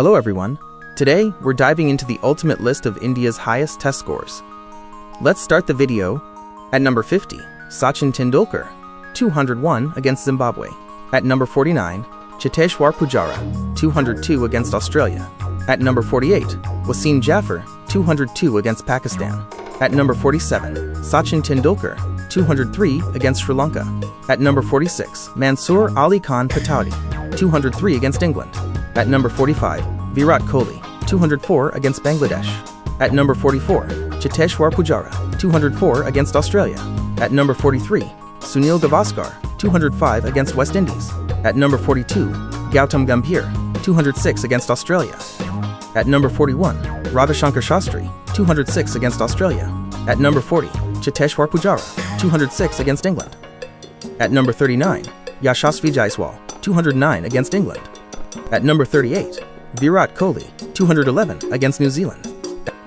Hello everyone. Today, we're diving into the ultimate list of India's highest test scores. Let's start the video. At number 50, Sachin Tendulkar, 201 against Zimbabwe. At number 49, Cheteshwar Pujara, 202 against Australia. At number 48, Wasim Jaffer, 202 against Pakistan. At number 47, Sachin Tendulkar, 203 against Sri Lanka. At number 46, Mansoor Ali Khan Pataudi, 203 against England. At number 45, Virat Kohli, 204 against Bangladesh. At number 44, Cheteshwar Pujara, 204 against Australia. At number 43, Sunil Gavaskar, 205 against West Indies. At number 42, Gautam Gambhir, 206 against Australia. At number 41, Ravichandran Shastri, 206 against Australia. At number 40, Cheteshwar Pujara, 206 against England. At number 39, Yashasvi Jaiswal, 209 against England. At number 38, Virat Kohli, 211 against New Zealand.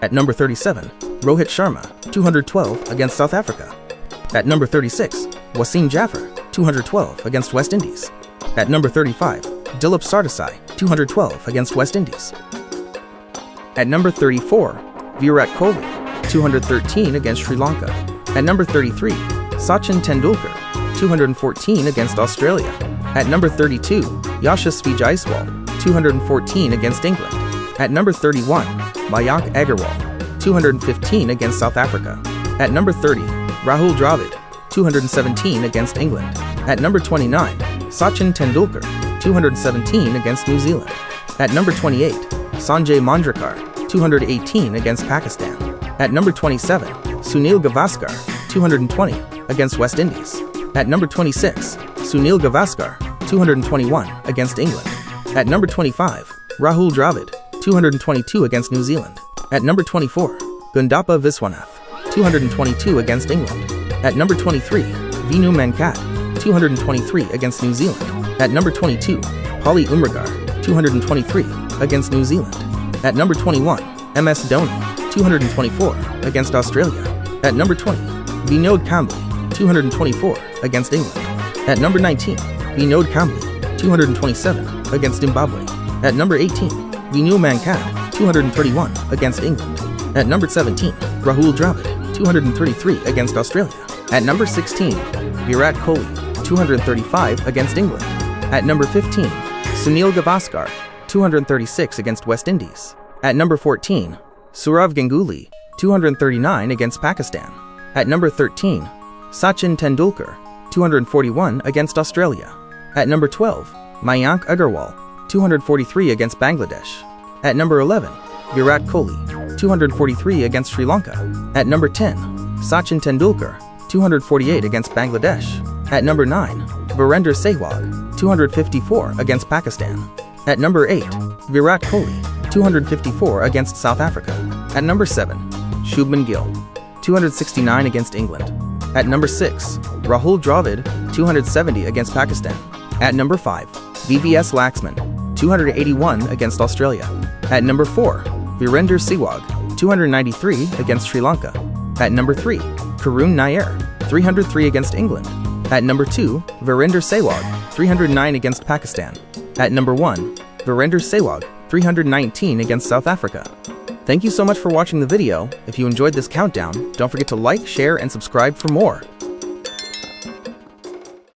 At number 37, Rohit Sharma, 212 against South Africa. At number 36, Wasim Jaffer, 212 against West Indies. At number 35, Dilip Sardesai, 212 against West Indies. At number 34, Virat Kohli, 213 against Sri Lanka. At number 33, Sachin Tendulkar, 214 against Australia. At number 32, Yashasvi Jaiswal, 214 against England. At number 31, Mayank Agarwal, 215 against South Africa. At number 30, Rahul Dravid, 217 against England. At number 29, Sachin Tendulkar, 217 against New Zealand. At number 28, Sanjay Manjrekar, 218 against Pakistan. At number 27, Sunil Gavaskar, 220 against West Indies. At number 26, Sunil Gavaskar, 221 against England. At number 25, Rahul Dravid, 222 against New Zealand. At number 24, Gundappa Viswanath, 222 against England. At number 23, Vinu Mankat, 223 against New Zealand. At number 22, Paulie Umrigar, 223 against New Zealand. At number 21, MS Dhoni, 224 against Australia. At number 20, Vinod Kambli, 224 against England. At number 19, Vinod Kambli, 227 against Zimbabwe. At number 18, Vinu Mankat, 231 against England. At number 17, Rahul Dravid, 233 against Australia. At number 16, Virat Kohli, 235 against England. At number 15, Sunil Gavaskar, 236 against West Indies. At number 14, Sourav Ganguly, 239 against Pakistan. At number 13, Sachin Tendulkar, 241 against Australia. At number 12, Mayank Agarwal, 243 against Bangladesh. At number 11, Virat Kohli, 243 against Sri Lanka. At number 10, Sachin Tendulkar, 248 against Bangladesh. At number 9, Virender Sehwag, 254 against Pakistan. At number 8, Virat Kohli, 254 against South Africa. At number 7, Shubman Gill, 269 against England. At number 6, Rahul Dravid, 270 against Pakistan. At number 5, VVS Laxman, 281 against Australia. At number 4, Virender Sehwag, 293 against Sri Lanka. At number 3, Karun Nair, 303 against England. At number 2, Virender Sehwag, 309 against Pakistan. At number 1, Virender Sehwag, 319 against South Africa. Thank you so much for watching the video. If you enjoyed this countdown, don't forget to like, share, and subscribe for more.